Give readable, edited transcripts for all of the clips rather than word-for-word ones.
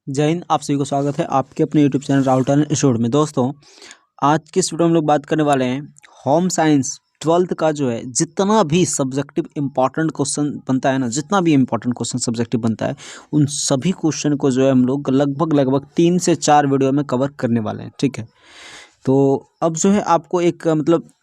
जय हिंद। आप सभी को स्वागत है आपके अपने YouTube channel Rahul talent institute में। दोस्तों, आज के इस वीडियो में हम लोग बात करने वाले हैं होम साइंस 12th का जो है जितना भी सब्जेक्टिव इंपॉर्टेंट क्वेश्चन बनता है ना, जितना भी इंपॉर्टेंट क्वेश्चन सब्जेक्टिव बनता है, उन सभी क्वेश्चन को जो है हम लोग लगभग 3 से 4 वीडियो में कवर करने वाले हैं। ठीक है, तो अब जो है आपको एक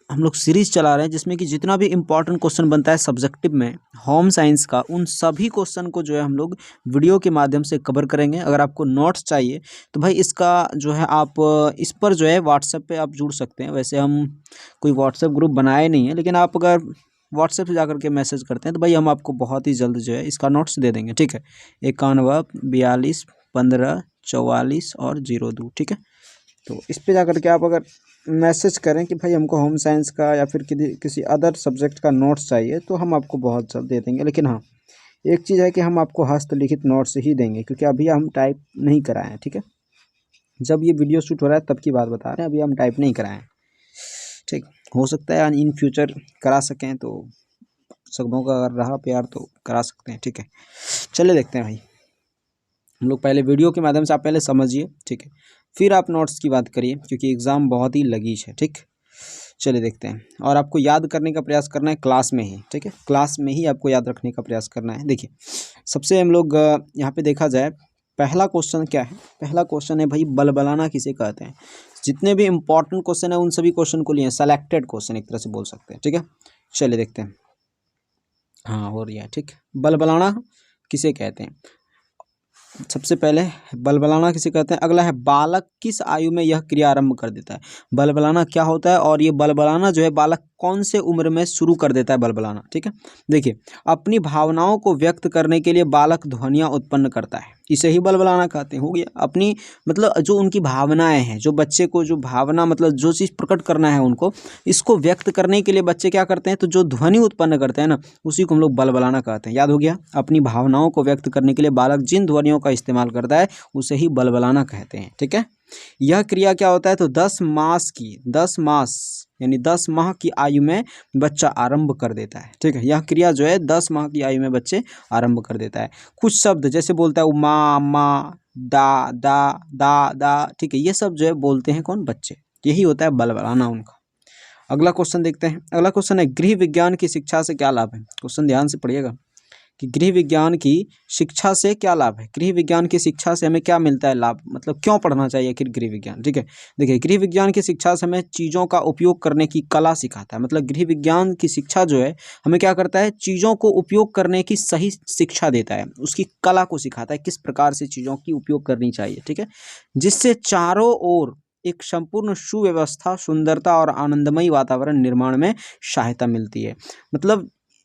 हम लोग सीरीज चला रहे हैं जिसमें कि जितना भी इम्पोर्टेंट क्वेश्चन बनता है सब्जेक्टिव में होम साइंस का, उन सभी क्वेश्चन को जो है हम लोग वीडियो के माध्यम से कवर करेंगे। अगर आपको नोट्स चाहिए तो भाई इसका जो है आप इस पर जो है व्हाट्सएप पे आप जुड़ सकते हैं। वैसे हम कोई व्हाट्सएप ग्रुप बनाए नहीं है, लेकिन आप अगर व्हाट्सएप से जाकर के मैसेज करते हैं तो भाई हम आपको बहुत ही जल्द जो है इसका नोट्स दे देंगे। ठीक है, 91 42 15 44 और 02। ठीक है, तो इस पे जाकर के आप अगर मैसेज करें कि भाई हमको होम साइंस का या फिर किसी अदर सब्जेक्ट का नोट्स चाहिए, तो हम आपको बहुत जल्द दे देंगे। लेकिन हाँ, एक चीज़ है कि हम आपको हस्तलिखित नोट्स ही देंगे, क्योंकि अभी हम टाइप नहीं कराए हैं। ठीक है, जब ये वीडियो शूट हो रहा है तब की बात बता रहे हैं, अभी हम टाइप नहीं कराए हैं। ठीक, हो सकता है इन फ्यूचर करा सकें, तो सबों का अगर रहा प्यार तो करा सकते हैं। ठीक है, चलिए देखते हैं भाई। हम लोग पहले वीडियो के माध्यम से आप पहले समझिए, ठीक है, फिर आप नोट्स की बात करिए, क्योंकि एग्ज़ाम बहुत ही लगीच है। ठीक, चलिए देखते हैं। और आपको याद करने का प्रयास करना है क्लास में ही। ठीक है, क्लास में ही आपको याद रखने का प्रयास करना है। देखिए, सबसे हम लोग यहाँ पे देखा जाए, पहला क्वेश्चन क्या है? पहला क्वेश्चन है भाई, बलबलाना किसे कहते हैं। जितने भी इंपॉर्टेंट क्वेश्चन है उन सभी क्वेश्चन को लिए सेलेक्टेड क्वेश्चन एक तरह से बोल सकते हैं। ठीक है, चलिए देखते हैं। हाँ, हो रही है। ठीक, बलबलाना किसे कहते हैं? सबसे पहले बलबलाना किसे कहते हैं। अगला है, बालक किस आयु में यह क्रिया आरंभ कर देता है। बलबलाना क्या होता है और ये बलबलाना जो है बालक कौन से उम्र में शुरू कर देता है बलबलाना। ठीक है, देखिए, अपनी भावनाओं को व्यक्त करने के लिए बालक ध्वनियाँ उत्पन्न करता है, इसे ही बलबलाना कहते हैं। हो गया। अपनी जो उनकी भावनाएं हैं, जो बच्चे को जो भावना जो चीज़ प्रकट करना है उनको, इसको व्यक्त करने के लिए बच्चे क्या करते हैं, तो जो ध्वनि उत्पन्न करते हैं ना, उसी को हम लोग बलबलाना कहते हैं। याद हो गया। अपनी भावनाओं को व्यक्त करने के लिए बालक जिन ध्वनियों का इस्तेमाल करता है उसे ही बलबलाना कहते हैं। ठीक है, यह क्रिया क्या होता है, तो 10 मास यानी 10 माह की आयु में बच्चा आरंभ कर देता है। ठीक है, यह क्रिया जो है 10 माह की आयु में बच्चे आरंभ कर देता है। कुछ शब्द जैसे बोलता है माँ माँ, दा दा दा दा, ठीक है, ये सब जो है बोलते हैं कौन? बच्चे। यही होता है बलबलाना उनका। अगला क्वेश्चन देखते हैं। अगला क्वेश्चन है, गृह विज्ञान की शिक्षा से क्या लाभ है। क्वेश्चन ध्यान से पढ़िएगा कि गृह विज्ञान की शिक्षा से क्या लाभ है। गृह विज्ञान की शिक्षा से हमें क्या मिलता है लाभ, क्यों पढ़ना चाहिए आखिर गृह विज्ञान। ठीक है, देखिए, गृह विज्ञान की शिक्षा से हमें चीज़ों का उपयोग करने की कला सिखाता है। गृह विज्ञान की शिक्षा जो है हमें क्या करता है, चीज़ों को उपयोग करने की सही शिक्षा देता है, उसकी कला को सिखाता है, किस प्रकार से चीज़ों की उपयोग करनी चाहिए। ठीक है, जिससे चारों ओर एक संपूर्ण सुव्यवस्था, सुंदरता और आनंदमयी वातावरण निर्माण में सहायता मिलती है।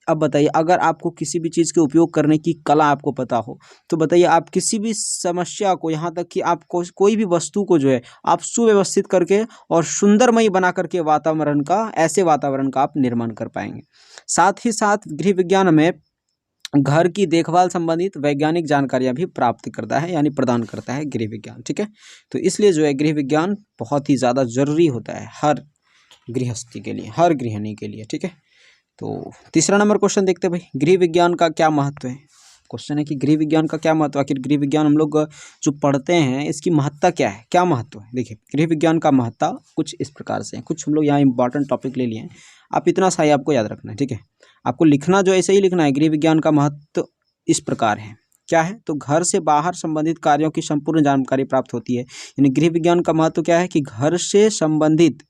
अब बताइए, अगर आपको किसी भी चीज़ के उपयोग करने की कला आपको पता हो, तो बताइए आप किसी भी समस्या को, यहाँ तक कि आपको कोई भी वस्तु को जो है आप सुव्यवस्थित करके और सुंदरमयी बना करके ऐसे वातावरण का आप निर्माण कर पाएंगे। साथ ही साथ गृह विज्ञान में घर की देखभाल संबंधित वैज्ञानिक जानकारियाँ भी प्राप्त करता है, यानी प्रदान करता है गृह विज्ञान। ठीक है, तो इसलिए जो है गृह विज्ञान बहुत ही ज़्यादा जरूरी होता है हर गृहस्थी के लिए, हर गृहिणी के लिए। ठीक है, तो तीसरा नंबर क्वेश्चन देखते हैं भाई, गृह विज्ञान का क्या महत्व है। क्वेश्चन है कि गृह विज्ञान का क्या महत्व, आखिर गृह विज्ञान हम लोग जो पढ़ते हैं इसकी महत्ता क्या है, क्या महत्व है। देखिए, गृह विज्ञान का महत्व कुछ इस प्रकार से है, कुछ हम लोग यहाँ इंपॉर्टेंट टॉपिक ले लिए हैं, आप इतना सा ही आपको याद रखना है। ठीक है, आपको लिखना जो ऐसे ही लिखना है, गृह विज्ञान का महत्व इस प्रकार है। क्या है, तो घर से बाहर संबंधित कार्यों की संपूर्ण जानकारी प्राप्त होती है। यानी गृह विज्ञान का महत्व क्या है कि घर से संबंधित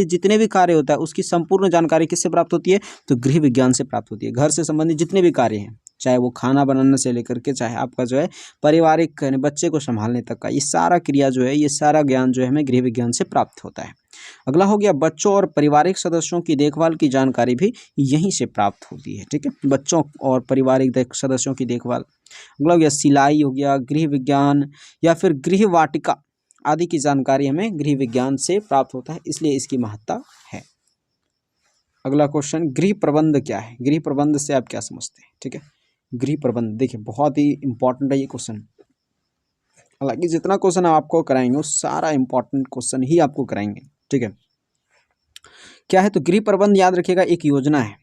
जितने भी कार्य होता है उसकी संपूर्ण जानकारी किससे प्राप्त होती है, तो गृह विज्ञान से प्राप्त होती है। घर से संबंधित जितने भी कार्य हैं, चाहे वो खाना बनाने से लेकर के, चाहे आपका जो है पारिवारिक बच्चे को संभालने तक का, ये सारा क्रिया जो है, ये सारा ज्ञान जो है हमें गृह विज्ञान से प्राप्त होता है। अगला हो गया, बच्चों और पारिवारिक सदस्यों की देखभाल की जानकारी भी यहीं से प्राप्त होती है। ठीक है, बच्चों और पारिवारिक सदस्यों की देखभाल। अगला हो गया, सिलाई हो गया, गृह विज्ञान या फिर गृह वाटिका आदि की जानकारी हमें गृह विज्ञान से प्राप्त होता है, इसलिए इसकी महत्ता है। अगला क्वेश्चन, गृह प्रबंध क्या है। गृह प्रबंध से आप क्या समझते हैं। ठीक है, गृह प्रबंध देखिए बहुत ही इंपॉर्टेंट है ये क्वेश्चन। हालांकि जितना क्वेश्चन आपको कराएंगे वो सारा इंपॉर्टेंट क्वेश्चन ही आपको कराएंगे। ठीक है, क्या है, तो गृह प्रबंध याद रखिएगा एक योजना है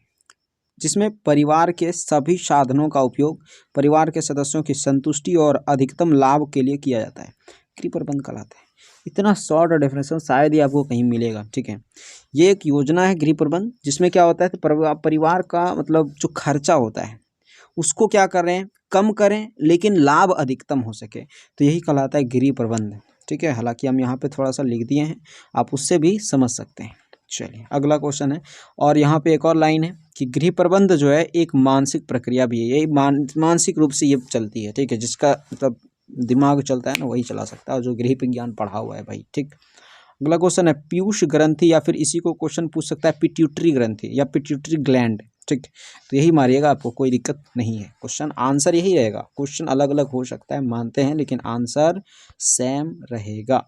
जिसमें परिवार के सभी साधनों का उपयोग परिवार के सदस्यों की संतुष्टि और अधिकतम लाभ के लिए किया जाता है, गृह प्रबंध कहलाता है। इतना शॉर्ट डेफिनेशन शायद ही आपको कहीं मिलेगा, ठीक है। ये एक योजना है गृह प्रबंध, जिसमें क्या होता है तो परिवार का मतलब जो खर्चा होता है उसको क्या कर रहे हैं, कम करें, लेकिन लाभ अधिकतम हो सके, तो यही कहलाता है गृह प्रबंध, ठीक है। हालांकि हम यहाँ पे थोड़ा सा लिख दिए हैं, आप उससे भी समझ सकते हैं। चलिए अगला क्वेश्चन है, और यहाँ पे एक और लाइन है कि गृह प्रबंध जो है एक मानसिक प्रक्रिया भी है, यही मानसिक रूप से ये चलती है, ठीक है। जिसका मतलब दिमाग चलता है ना वही चला सकता है, जो गृह विज्ञान पढ़ा हुआ है भाई, ठीक। अगला क्वेश्चन है पीयूष ग्रंथि, या फिर इसी को क्वेश्चन पूछ सकता है पिट्यूटरी ग्रंथि या पिट्यूटरी ग्लैंड, ठीक। तो यही मारिएगा, आपको कोई दिक्कत नहीं है, क्वेश्चन आंसर यही रहेगा। क्वेश्चन अलग अलग हो सकता है मानते हैं, लेकिन आंसर सेम रहेगा,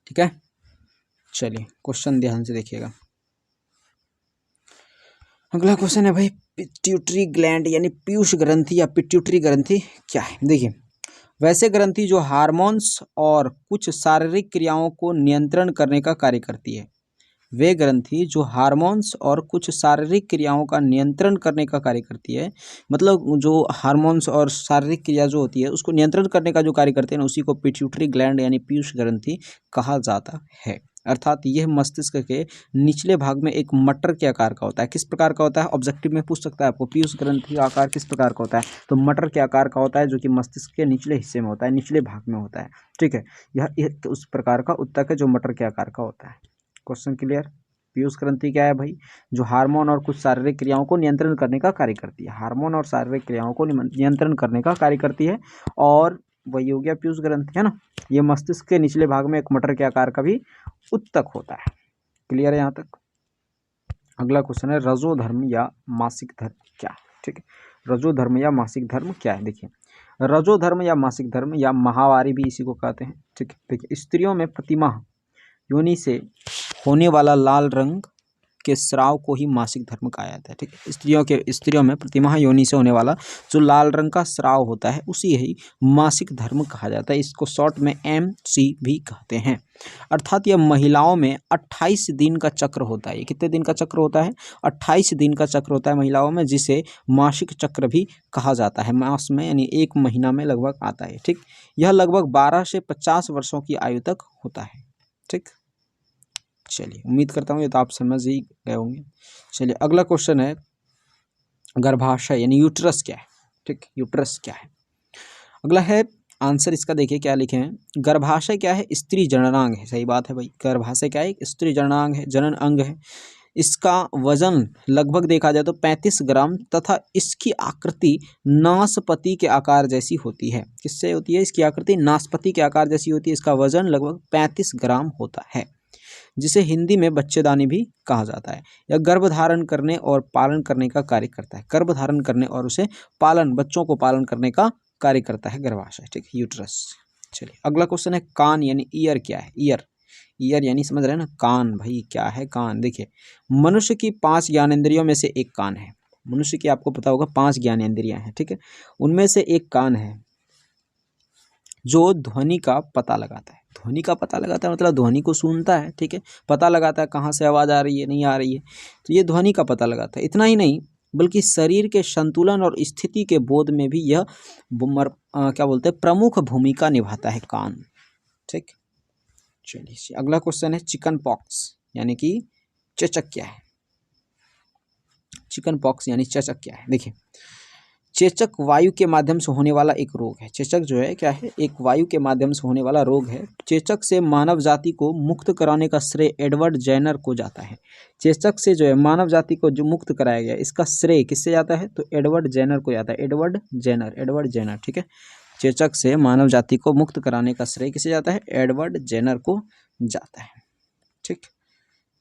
ठीक है। चलिए क्वेश्चन ध्यान से देखिएगा। अगला क्वेश्चन है भाई पिट्यूटरी ग्लैंड यानी पीयूष ग्रंथि या पिट्यूटरी ग्रंथि क्या है। देखिए वैसे ग्रंथि जो हार्मोन्स और कुछ शारीरिक क्रियाओं को नियंत्रण करने का कार्य करती है, वे ग्रंथि जो हार्मोन्स और कुछ शारीरिक क्रियाओं का नियंत्रण करने का कार्य करती है, मतलब जो हार्मोन्स और शारीरिक क्रिया जो होती है उसको नियंत्रण करने का जो कार्य करते हैं ना, उसी को पिट्यूटरी ग्लैंड यानी पीयूष ग्रंथि कहा जाता है। अर्थात यह मस्तिष्क के निचले भाग में एक मटर के आकार का होता है। किस प्रकार का होता है, ऑब्जेक्टिव में पूछ सकता है आपको, पीयूष ग्रंथि का आकार किस प्रकार का होता है, तो मटर के आकार का होता है, जो कि मस्तिष्क के निचले हिस्से में होता है, निचले भाग में होता है, ठीक है। यह एक उस प्रकार का उत्तक है जो मटर के आकार का होता है। Question clear. पीयूष ग्रंथि क्या है भाई, जो हार्मोन और कुछ शारीरिक क्रियाओं को नियंत्रण करने का कार्य करती है, हार्मोन और शारीरिक क्रियाओं को नियंत्रण करने का कार्य करती है, और वही हो गया पीयूष ग्रंथि, है ना। ये मस्तिष्क के निचले भाग में एक मटर के आकार का भी उत्तक होता है। क्लियर है यहाँ तक। अगला क्वेश्चन है रजोधर्म या मासिक धर्म क्या है, ठीक है। रजोधर्म या मासिक धर्म क्या है, देखिए रजोधर्म या मासिक धर्म या माहवारी भी इसी को कहते हैं, ठीक है। देखिए स्त्रियों में प्रतिमाह योनि से होने वाला लाल रंग के स्राव को ही मासिक धर्म कहा जाता है, ठीक है। स्त्रियों में प्रतिमाह योनि से होने वाला जो लाल रंग का स्राव होता है उसी ही मासिक धर्म कहा जाता है। इसको शॉर्ट में MC भी कहते हैं। अर्थात यह महिलाओं में 28 दिन का चक्र होता है। ये कितने दिन का चक्र होता है, 28 दिन का चक्र होता है महिलाओं में, जिसे मासिक चक्र भी कहा जाता है। मास में यानी एक महीना में लगभग आता है, ठीक। यह लगभग 12 से 50 वर्षों की आयु तक होता है, ठीक। चलिए उम्मीद करता हूँ ये तो आप समझ ही गए होंगे। चलिए अगला क्वेश्चन है गर्भाशय यानी यूट्रस क्या है, ठीक। यूट्रस क्या है, अगला है आंसर इसका देखिए क्या लिखे हैं। गर्भाशय क्या है, स्त्री जननांग है, सही बात है भाई। गर्भाशय क्या है, स्त्री जननांग है, जनन अंग है। इसका वजन लगभग देखा जाए तो 35 ग्राम तथा इसकी आकृति नाशपाती के आकार जैसी होती है। किससे होती है, इसकी आकृति नाशपाती के आकार जैसी होती है। इसका वजन लगभग 35 ग्राम होता है, जिसे हिंदी में बच्चेदानी भी कहा जाता है। यह गर्भ धारण करने और पालन करने का कार्य करता है। गर्भ धारण करने और उसे पालन, बच्चों को पालन करने का कार्य करता है गर्भाशय, ठीक, यूट्रस। चलिए अगला क्वेश्चन है कान यानी ईयर क्या है। ईयर, ईयर यानी समझ रहे हैं ना, कान। भाई क्या है कान, देखिए मनुष्य की 5 ज्ञानेंद्रियों में से एक कान है। मनुष्य की आपको पता होगा 5 ज्ञानेंद्रियां हैं, ठीक है। उनमें से एक कान है जो ध्वनि का पता लगाता है। ध्वनि का पता लगाता है मतलब ध्वनि को सुनता है, ठीक है। पता लगाता है कहाँ से आवाज़ आ रही है, नहीं आ रही है, तो ये ध्वनि का पता लगाता है। इतना ही नहीं बल्कि शरीर के संतुलन और स्थिति के बोध में भी यह क्या बोलते हैं प्रमुख भूमिका निभाता है कान, ठीक। चलिए अगला क्वेश्चन है चिकन पॉक्स यानी कि चेचक क्या है। चिकन पॉक्स यानी चेचक क्या है, देखिए चेचक वायु के माध्यम से होने वाला एक रोग है। चेचक जो है क्या है, एक वायु के माध्यम से होने वाला रोग है। चेचक से मानव जाति को मुक्त कराने का श्रेय एडवर्ड जेनर को जाता है। चेचक से जो है मानव जाति को जो मुक्त कराया गया, इसका श्रेय किससे जाता है, तो एडवर्ड जेनर को जाता है। एडवर्ड जेनर, ठीक है। चेचक से मानव जाति को मुक्त कराने का श्रेय किसे जाता है, एडवर्ड जेनर को जाता है, ठीक।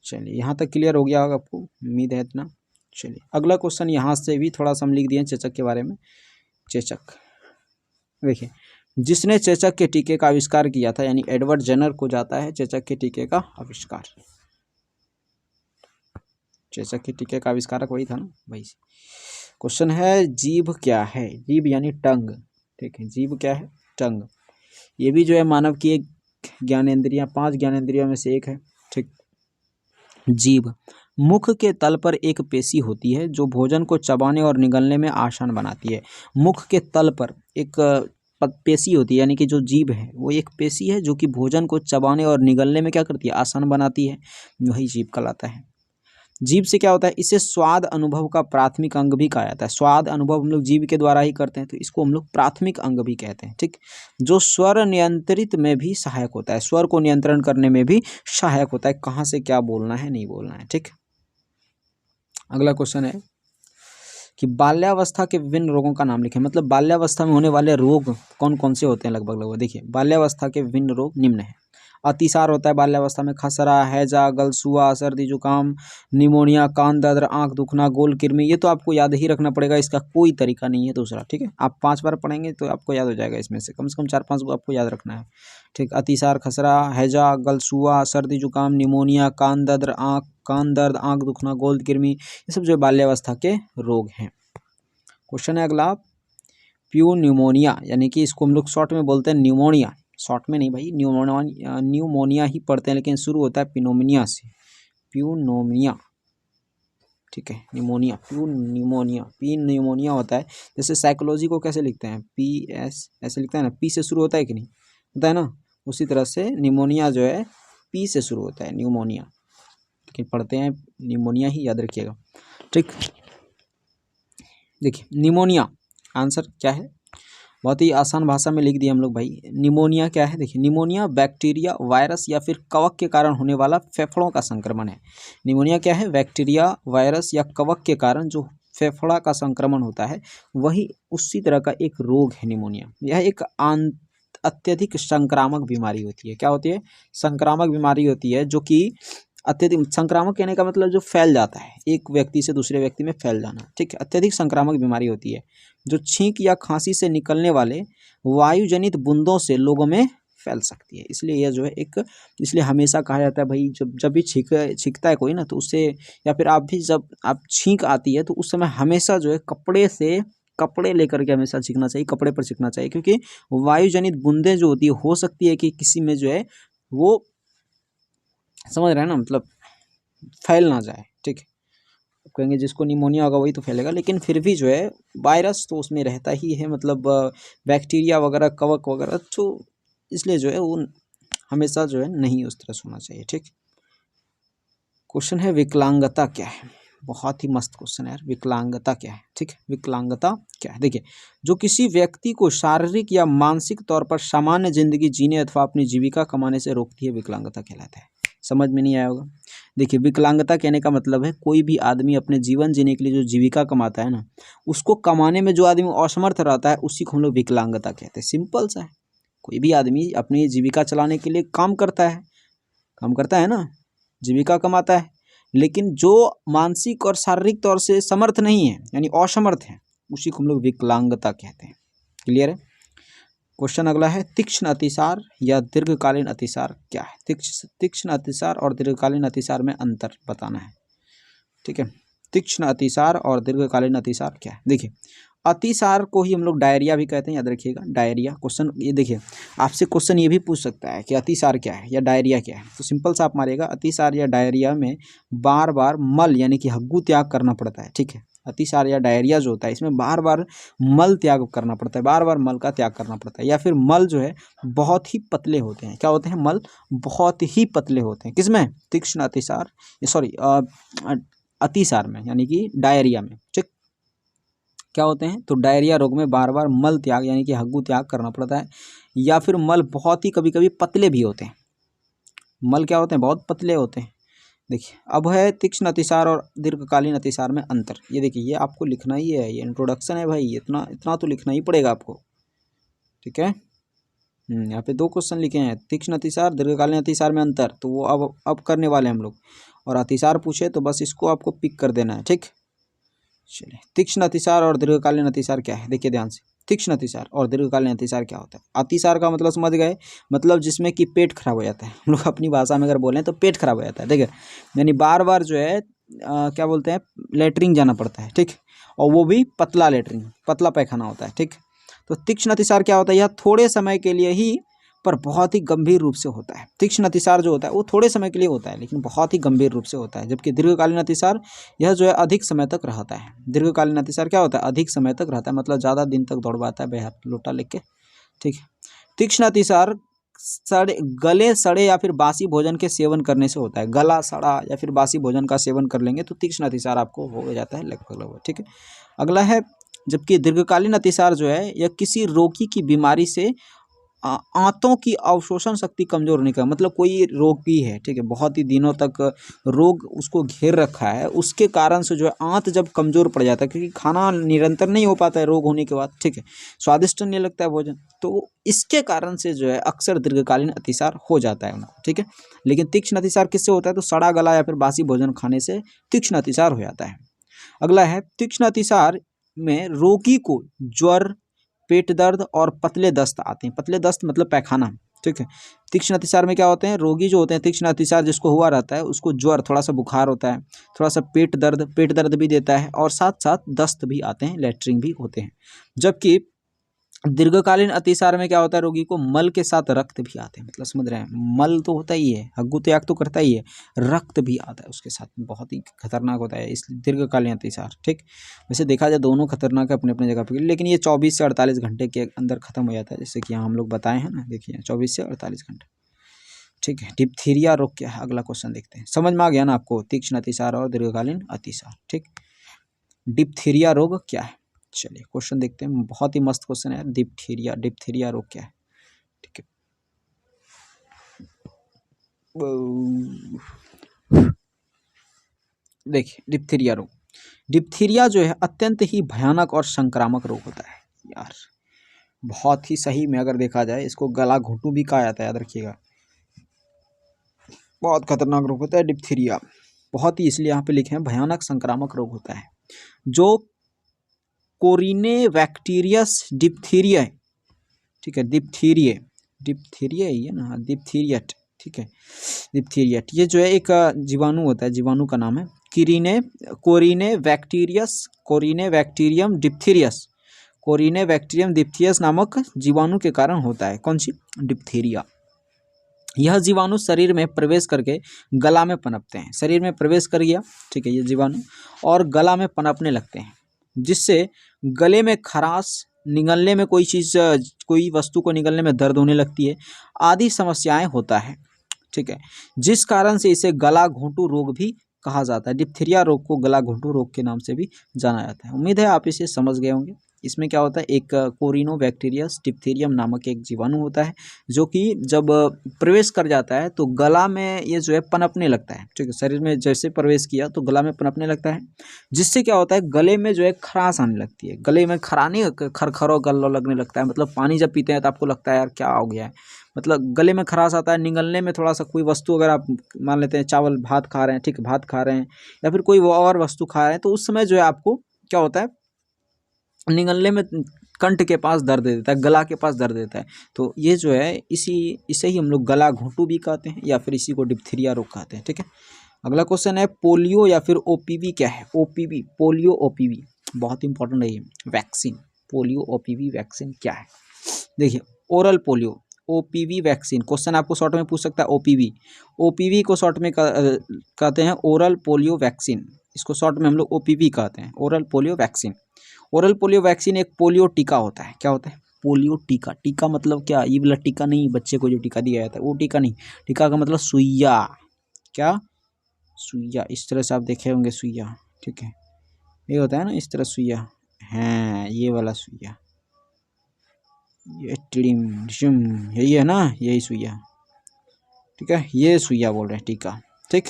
चलिए यहाँ तक क्लियर हो गया होगा आपको, उम्मीद है इतना। चलिए अगला क्वेश्चन यहाँ से भी थोड़ा सा हम लिख दिए चेचक के बारे में। चेचक देखिए जिसने चेचक के टीके का आविष्कार किया था यानी एडवर्ड जेनर को जाता है चेचक के टीके का आविष्कार। चेचक के टीके का आविष्कारक वही था ना भाई। क्वेश्चन है जीभ क्या है। जीभ यानी टंग, ठीक है। जीभ क्या है, टंग। ये भी जो है मानव की एक ज्ञानेंद्रियां, 5 ज्ञानेंद्रियों में से एक है, ठीक। जीभ मुख के तल पर एक पेशी होती है जो भोजन को चबाने और निगलने में आसान बनाती है। मुख के तल पर एक पेशी होती है, यानी कि जो जीभ है वो एक पेशी है जो कि भोजन को चबाने और निगलने में क्या करती है, आसान बनाती है, वही जीभ कहलाता है। जीभ से क्या होता है, इसे स्वाद अनुभव का प्राथमिक अंग भी कहा जाता है। स्वाद अनुभव हम लोग जीभ के द्वारा ही करते हैं, तो इसको हम लोग प्राथमिक अंग भी कहते हैं, ठीक। जो स्वर नियंत्रित में भी सहायक होता है, स्वर को नियंत्रण करने में भी सहायक होता है, कहाँ से क्या बोलना है नहीं बोलना है, ठीक। अगला क्वेश्चन है कि बाल्यावस्था के विभिन्न रोगों का नाम लिखें। मतलब बाल्यावस्था में होने वाले रोग कौन कौन से होते हैं लगभग। देखिए, बाल्यावस्था के विभिन्न रोग निम्न है। अतिसार होता है बाल्यावस्था में, खसरा, हैजा, गलसुआ, सर्दी जुकाम, निमोनिया, कान दर्द, आंख दुखना, गोल कृमि, ये तो आपको याद ही रखना पड़ेगा, इसका कोई तरीका नहीं है दूसरा, ठीक है। आप 5 बार पढ़ेंगे तो आपको याद हो जाएगा, इसमें से कम 4-5 को आपको याद रखना है, ठीक। अतिसार, खसरा, हैजा, गलसुआ, सर्दी जुकाम, निमोनिया, कान दर्द, आंख दुखना, गोल कृमि, ये सब जो बाल्यावस्था के रोग हैं। क्वेश्चन है अगला, प्यून्यूमोनिया, यानी कि इसको हम लोग शॉर्ट में बोलते हैं न्यूमोनिया, शॉर्ट में नहीं भाई, न्यूमोनिया ही पढ़ते हैं, लेकिन शुरू होता है पिनोमिनिया से, प्यूनोमिया, ठीक है। न्यूमोनिया, प्यून्यूमोनिया होता है। जैसे साइकोलॉजी को कैसे लिखते हैं, PS ऐसे लिखते हैं ना, पी से शुरू होता है कि नहीं होता है ना, उसी तरह से निमोनिया जो है पी से शुरू होता है, न्यूमोनिया, लेकिन पढ़ते हैं निमोनिया ही, याद रखिएगा, ठीक। देखिए निमोनिया आंसर क्या है, बहुत ही आसान भाषा में लिख दिया हम लोग भाई। निमोनिया क्या है, देखिए निमोनिया बैक्टीरिया, वायरस या फिर कवक के कारण होने वाला फेफड़ों का संक्रमण है। निमोनिया क्या है, बैक्टीरिया, वायरस या कवक के कारण जो फेफड़ा का संक्रमण होता है, वही उसी तरह का एक रोग है निमोनिया। यह एक अत्यधिक संक्रामक बीमारी होती है। क्या होती है, संक्रामक बीमारी होती है, जो कि अत्यधिक संक्रामक कहने का मतलब जो फैल जाता है, एक व्यक्ति से दूसरे व्यक्ति में फैल जाना, ठीक है। अत्यधिक संक्रामक बीमारी होती है जो छींक या खांसी से निकलने वाले वायुजनित बूंदों से लोगों में फैल सकती है। इसलिए यह जो है इसलिए हमेशा कहा जाता है भाई, जब भी छींकता है कोई ना, तो उससे, या फिर आप भी जब आप छींक आती है तो उस समय हमेशा जो है कपड़े लेकर के हमेशा छींकना चाहिए, कपड़े पर छींकना चाहिए, क्योंकि वायुजनित बूंदें जो होती है, हो सकती है कि किसी में जो है वो, समझ रहे हैं ना, मतलब फैल ना जाए, ठीक है। कहेंगे जिसको निमोनिया होगा वही तो फैलेगा, लेकिन फिर भी जो है वायरस तो उसमें रहता ही है, मतलब बैक्टीरिया वगैरह, कवक वगैरह, तो इसलिए जो है वो हमेशा जो है नहीं उस तरह से होना चाहिए, ठीक। क्वेश्चन है विकलांगता क्या है, बहुत ही मस्त क्वेश्चन है यार, विकलांगता क्या है, ठीक। विकलांगता क्या है, देखिए, जो किसी व्यक्ति को शारीरिक या मानसिक तौर पर सामान्य जिंदगी जीने अथवा अपनी जीविका कमाने से रोकती है, विकलांगता कहलाता है। समझ में नहीं आया होगा। देखिए, विकलांगता कहने का मतलब है कोई भी आदमी अपने जीवन जीने के लिए जो जीविका कमाता है ना, उसको कमाने में जो आदमी असमर्थ रहता है, उसी को हम लोग विकलांगता कहते हैं। सिंपल सा है, कोई भी आदमी अपनी जीविका चलाने के लिए काम करता है ना, जीविका कमाता है, लेकिन जो मानसिक और शारीरिक तौर से समर्थ नहीं है, यानी असमर्थ है, उसी को हम लोग विकलांगता कहते हैं। क्लियर है। क्वेश्चन अगला है, तीक्ष्ण अतिसार या दीर्घकालीन अतिसार क्या है। तीक्ष्ण अतिसार और दीर्घकालीन अतिसार में अंतर बताना है, ठीक है। तीक्ष्ण अतिसार और दीर्घकालीन अतिसार क्या है, देखिए, अतिसार को ही हम लोग डायरिया भी कहते हैं, याद रखिएगा, डायरिया। क्वेश्चन ये देखिए, आपसे क्वेश्चन ये भी पूछ सकता है कि अतिसार क्या है या डायरिया क्या है, तो सिंपल सा आप मारिएगा, अतिसार या डायरिया में बार बार मल यानी कि हग्गू त्याग करना पड़ता है, ठीक है। अतिसार या डायरिया जो होता है, इसमें बार बार मल त्याग करना पड़ता है, बार बार मल का त्याग करना पड़ता है, या फिर मल जो है बहुत ही पतले होते हैं। क्या होते हैं, मल बहुत ही पतले होते हैं, किसमें, तीक्ष्ण अतिसार, सॉरी अतिसार में, यानी कि डायरिया में, ठीक। क्या होते हैं, तो डायरिया रोग में बार बार मल त्याग यानी कि हग्गू त्याग करना पड़ता है, या फिर मल बहुत ही कभी कभी पतले भी होते हैं। मल क्या होते हैं, बहुत पतले होते हैं। देखिए, अब है तीक्ष्ण अतिसार और दीर्घकालीन अतिसार में अंतर। ये देखिए, ये आपको लिखना ही है, ये इंट्रोडक्शन है भाई, इतना तो लिखना ही पड़ेगा आपको, ठीक है। यहाँ पे 2 क्वेश्चन लिखे हैं, तीक्ष्ण अतिसार, दीर्घकालीन अतिसार में अंतर, तो वो अब करने वाले हम लोग, और अतिसार पूछे तो बस इसको आपको पिक कर देना है, ठीक। चलिए, तीक्ष्ण अतिसार और दीर्घकालीन अतिसार क्या है, देखिए ध्यान से, तीक्ष्ण अतिसार और दीर्घकालीन अतिसार क्या होता है। अतिसार का मतलब समझ गए, मतलब जिसमें कि पेट खराब हो जाता है, हम लोग अपनी भाषा में अगर बोलें तो पेट खराब हो जाता है, ठीक है, यानी बार बार जो है क्या बोलते हैं, लेटरिन जाना पड़ता है, ठीक, और वो भी पतला लेटरिन, पतला पैखाना होता है, ठीक। तो तीक्ष्ण अतिसार क्या होता है, यह थोड़े समय के लिए ही पर बहुत ही गंभीर रूप से होता है। तीक्ष्ण अतिसार जो होता है वो थोड़े समय के लिए होता है लेकिन बहुत ही गंभीर रूप से होता है, जबकि दीर्घकालीन अतिसार यह जो है अधिक समय तक रहता है। दीर्घकालीन अतिसार क्या होता है, अधिक समय तक रहता है, मतलब ज़्यादा दिन तक दौड़वाता है बेहाथ लोटा लेके, ठीक है। तीक्ष्ण अतिसार गले सड़े या फिर बासी भोजन के सेवन करने से होता है। गला सड़ा या फिर बासी भोजन का सेवन कर लेंगे तो तीक्ष्ण अतिसार आपको हो जाता है लगभग, ठीक है। अगला है, जबकि दीर्घकालीन अतिसार जो है यह किसी रोगी की बीमारी से आंतों की अवशोषण शक्ति कमजोर होने का, मतलब कोई रोगी है, ठीक है, बहुत ही दिनों तक रोग उसको घेर रखा है, उसके कारण से जो है आंत जब कमजोर पड़ जाता है, क्योंकि खाना निरंतर नहीं हो पाता है रोग होने के बाद, ठीक है, स्वादिष्ट नहीं लगता है भोजन, तो इसके कारण से जो है अक्सर दीर्घकालीन अतिसार हो जाता है उनको, ठीक है। लेकिन तीक्ष्ण अतिसार किससे होता है, तो सड़ा गला या फिर बासी भोजन खाने से तीक्ष्ण अतिसार हो जाता है। अगला है, तीक्ष्ण अतिसार में रोगी को ज्वर, पेट दर्द और पतले दस्त आते हैं। पतले दस्त मतलब पैखाना, ठीक है। तीक्ष्ण अतिसार में क्या होते हैं, रोगी जो होते हैं तीक्ष्ण अतिसार जिसको हुआ रहता है उसको ज्वर, थोड़ा सा बुखार होता है, थोड़ा सा पेट दर्द भी देता है और साथ साथ दस्त भी आते हैं, लैट्रिन भी होते हैं। जबकि दीर्घकालीन अतिसार में क्या होता है, रोगी को मल के साथ रक्त भी आते हैं, मतलब समझ रहे हैं, मल तो होता ही है, हग्गु त्याग तो करता ही है, रक्त भी आता है उसके साथ, बहुत ही खतरनाक होता है इस दीर्घकालीन अतिसार, ठीक। वैसे देखा जाए दोनों खतरनाक है अपने अपने जगह पर, लेकिन ये 24 से 48 घंटे के अंदर खत्म हो जाता है, जैसे कि यहाँ हम लोग बताए हैं ना, देखिए 24 से 48 घंटे, ठीक है। डिप्थीरिया रोग क्या है, अगला क्वेश्चन देखते हैं। समझ में आ गया ना आपको तीक्ष्ण अतिसार और दीर्घकालीन अतिसार, ठीक। डिप्थीरिया रोग क्या है, चलिए क्वेश्चन देखते हैं, बहुत ही मस्त क्वेश्चन है। डिप्थीरिया रोग क्या है, ठीक है। देखिए डिप्थीरिया जो है अत्यंत ही भयानक और संक्रामक रोग होता है यार, बहुत ही सही में अगर देखा जाए इसको गला घोंटू भी कहा जाता है, याद रखिएगा, बहुत खतरनाक रोग होता है डिप्थीरिया, बहुत ही, इसलिए यहाँ पे लिखे हैं भयानक संक्रामक रोग होता है, जो कोरिनेबैक्टीरियस डिप्थीरिया, ठीक है, डिप्थीरिया ही है ना, डिप्थीरियट, ठीक है, डिप्थीरियट, ये जो है एक जीवाणु होता है, जीवाणु का नाम है कोरिनेबैक्टीरियम डिप्थीरियस नामक जीवाणु के कारण होता है। कौन सी, डिप्थीरिया। यह जीवाणु शरीर में प्रवेश करके गला में पनपते हैं, शरीर में प्रवेश कर गया, ठीक है, ये जीवाणु, और गला में पनपने लगते हैं, जिससे गले में खराश, निगलने में कोई वस्तु को निगलने में दर्द होने लगती है, आदि समस्याएं होता है, ठीक है, जिस कारण से इसे गला घोंटू रोग भी कहा जाता है। डिप्थीरिया रोग को गला घोंटू रोग के नाम से भी जाना जाता है। उम्मीद है आप इसे समझ गए होंगे। इसमें क्या होता है, एक कोरिनोबैक्टीरियस डिप्थीरियम नामक एक जीवाणु होता है, जो कि जब प्रवेश कर जाता है तो गला में ये जो है पनपने लगता है, ठीक है, शरीर में जैसे प्रवेश किया तो गला में पनपने लगता है, जिससे क्या होता है, गले में जो है खराश आने लगती है, गले में खराने खरखरो गला लगने लगता है, मतलब पानी जब पीते हैं तो आपको लगता है यार क्या हो गया है, मतलब गले में खराश आता है, निगलने में थोड़ा सा, कोई वस्तु अगर आप मान लेते हैं चावल भात खा रहे हैं, ठीक है, भात खा रहे हैं या फिर कोई और वस्तु खा रहे हैं, तो उस समय जो है आपको क्या होता है, निगलने में कंठ के पास दर्द देता है, गला के पास दर्द देता है, तो ये जो है इसे ही हम लोग गला घोंटू भी कहते हैं या फिर इसी को डिप्थीरिया रोग कहते हैं, ठीक है। अगला क्वेश्चन है, पोलियो या फिर ओपीवी क्या है, ओपीवी, पोलियो ओपीवी, बहुत इंपॉर्टेंट है ये वैक्सीन, पोलियो ओपीवी वैक्सीन क्या है। देखिए, oral polio OPV vaccine, question आपको शॉर्ट में पूछ सकता है, ओपीवी को शॉर्ट में कहते हैं ओरल पोलियो वैक्सीन, इसको शॉर्ट में हम लोग ओपीवी कहते हैं, oral polio vaccine. Oral polio vaccine एक पोलियो टीका होता है, क्या होता है, पोलियो टीका। टीका मतलब क्या, ये वाला टीका नहीं, बच्चे को जो टीका दिया जाता है वो टीका नहीं, टीका का मतलब सुइया, क्या, सुइया, इस तरह से आप देखे होंगे सुइया, ठीक है, ये होता है ना इस तरह सुइया, हाँ ये वाला सुइया, ये यही है ना, यही सुइया, ठीक है, ये सुइया बोल रहे हैं टीका, ठीक।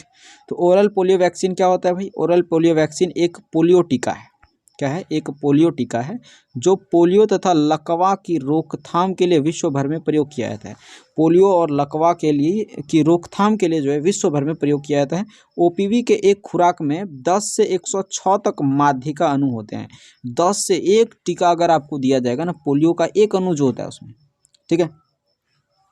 तो ओरल पोलियो वैक्सीन क्या होता है भाई, ओरल पोलियो वैक्सीन एक पोलियो टीका है, क्या है, एक पोलियो टीका है, जो पोलियो तथा लकवा की रोकथाम के लिए विश्व भर में प्रयोग किया जाता है। पोलियो और लकवा के लिए की रोकथाम के लिए जो है विश्व भर में प्रयोग किया जाता है। ओपीवी के एक खुराक में 10 से 106 तक माध्यिका अणु होते हैं। 10 से एक टीका अगर आपको दिया जाएगा ना, पोलियो का एक अणु जो होता है उसमें, ठीक है,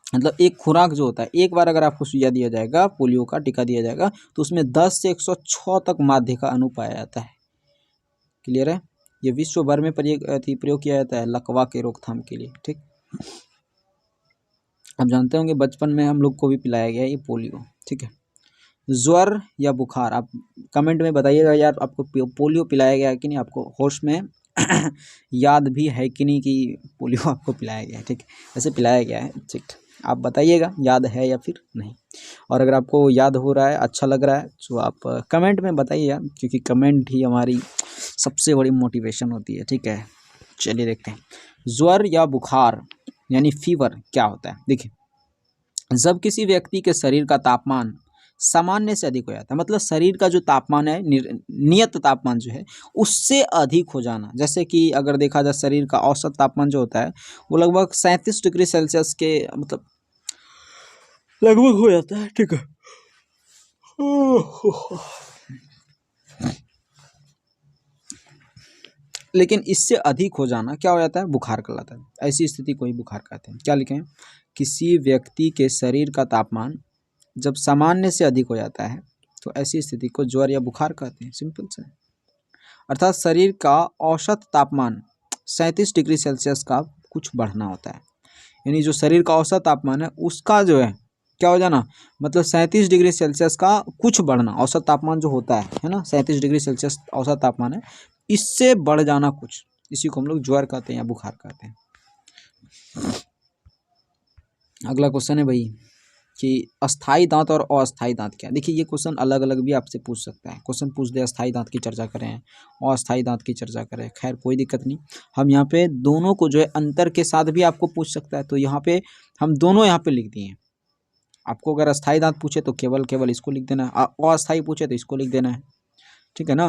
मतलब एक खुराक जो होता है, एक बार अगर आपको सुइया दिया जाएगा, पोलियो का टीका दिया जाएगा, तो उसमें 10 से 106 तक माध्यिका अणु पाया जाता है। क्लियर है, ये विश्व भर में प्रयोग किया जाता है लकवा के रोकथाम के लिए, ठीक। आप जानते होंगे बचपन में हम लोग को भी पिलाया गया है ये पोलियो, ठीक है। ज्वर या बुखार, आप कमेंट में बताइएगा यार आपको पोलियो पिलाया गया है कि नहीं, आपको होश में याद भी है कि नहीं कि पोलियो आपको पिलाया गया है, ठीक है। वैसे पिलाया गया है, ठीक। आप बताइएगा याद है या फिर नहीं। और अगर आपको याद हो रहा है, अच्छा लग रहा है, तो आप कमेंट में बताइए, क्योंकि कमेंट ही हमारी सबसे बड़ी मोटिवेशन होती है, ठीक है। चलिए देखते हैं, ज्वर या बुखार यानी फीवर क्या होता है। देखिए, जब किसी व्यक्ति के शरीर का तापमान सामान्य से अधिक हो जाता है, मतलब शरीर का जो तापमान है, नियत तापमान जो है उससे अधिक हो जाना। जैसे कि अगर देखा जाए शरीर का औसत तापमान जो होता है वो लगभग 37 डिग्री सेल्सियस के मतलब लगभग हो जाता है, ठीक है। लेकिन इससे अधिक हो जाना क्या हो जाता है, बुखार कहलाता है। ऐसी स्थिति को ही बुखार कहते हैं। क्या लिखें, किसी व्यक्ति के शरीर का तापमान जब सामान्य से अधिक हो जाता है तो ऐसी स्थिति को ज्वर या बुखार कहते हैं, सिंपल से। अर्थात शरीर का औसत तापमान 37 डिग्री सेल्सियस का कुछ बढ़ना होता है, यानी जो शरीर का औसत तापमान है उसका जो है क्या हो जाना, मतलब 37 डिग्री सेल्सियस का कुछ बढ़ना। औसत तापमान जो होता है ना, 37 डिग्री सेल्सियस औसत तापमान है, इससे बढ़ जाना कुछ, इसी को हम लोग ज्वर कहते हैं या बुखार कहते हैं। अगला क्वेश्चन है भाई कि अस्थाई दांत और अस्थाई दांत क्या। देखिए, ये क्वेश्चन अलग अलग भी आपसे पूछ सकता है। क्वेश्चन पूछ दे अस्थाई दांत की चर्चा करें, अस्थाई दांत की चर्चा करें, खैर कोई दिक्कत नहीं। हम यहाँ पे दोनों को जो है अंतर के साथ भी आपको पूछ सकता है, तो यहाँ पे हम दोनों यहाँ पे लिख दिए हैं। आपको अगर अस्थाई दांत पूछे तो केवल इसको लिख देना है, अस्थाई पूछे तो इसको लिख देना है, ठीक है ना।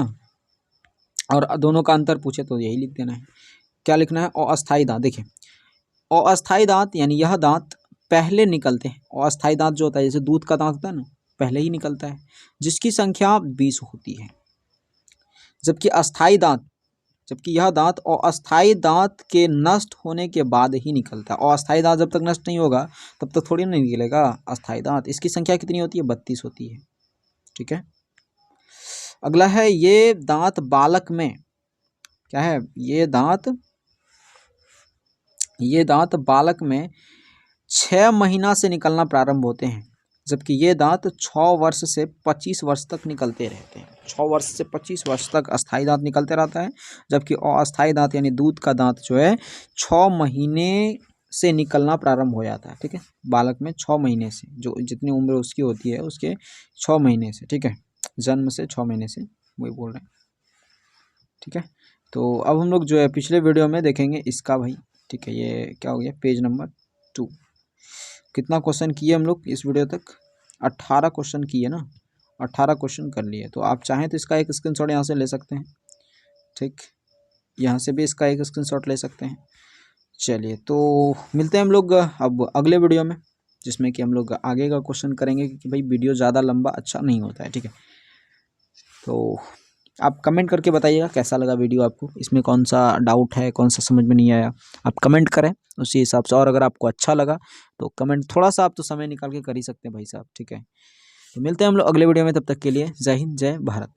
और दोनों का अंतर पूछे तो यही लिख देना है। क्या लिखना है, अस्थाई दांत। देखिए, अस्थाई दांत यानी यह दांत पहले निकलते हैं। अस्थाई दांत जो होता है, जैसे दूध का दांत होता है ना, पहले ही निकलता है, जिसकी संख्या 20 होती है। जबकि यह दांत अस्थाई दांत के नष्ट होने के बाद ही निकलता है। अस्थाई दांत जब तक नष्ट नहीं होगा तब तक थोड़ी नहीं निकलेगा अस्थाई दांत। इसकी संख्या कितनी होती है, 32 होती है, ठीक है। अगला है, ये दांत बालक में क्या है, ये दांत बालक में 6 महीना से निकलना प्रारंभ होते हैं, जबकि ये दांत 6 वर्ष से 25 वर्ष तक निकलते रहते हैं। 6 वर्ष से 25 वर्ष तक अस्थाई दांत निकलते रहता है, जबकि अस्थाई दांत यानी दूध का दांत जो है 6 महीने से निकलना प्रारंभ हो जाता है, ठीक है। बालक में 6 महीने से, जो जितनी उम्र उसकी होती है उसके 6 महीने से, ठीक है, जन्म से 6 महीने से, वही बोल रहे हैं, ठीक है। तो अब हम लोग जो है पिछले वीडियो में देखेंगे इसका भाई, ठीक है। ये क्या हो गया, पेज नंबर 2। कितना क्वेश्चन किए हम लोग इस वीडियो तक, 18 क्वेश्चन किए ना, 18 क्वेश्चन कर लिए। तो आप चाहें तो इसका एक स्क्रीनशॉट यहाँ से ले सकते हैं, ठीक, यहाँ से भी इसका एक स्क्रीनशॉट ले सकते हैं। चलिए, तो मिलते हैं हम लोग अब अगले वीडियो में, जिसमें कि हम लोग आगे का क्वेश्चन करेंगे, क्योंकि भाई वीडियो ज़्यादा लंबा अच्छा नहीं होता है, ठीक है। तो आप कमेंट करके बताइएगा कैसा लगा वीडियो आपको, इसमें कौन सा डाउट है, कौन सा समझ में नहीं आया, आप कमेंट करें उसी हिसाब से। और अगर आपको अच्छा लगा तो कमेंट थोड़ा सा आप तो समय निकाल के कर ही सकते हैं भाई साहब, ठीक है। तो मिलते हैं हम लोग अगले वीडियो में, तब तक के लिए जय हिंद, जय भारत।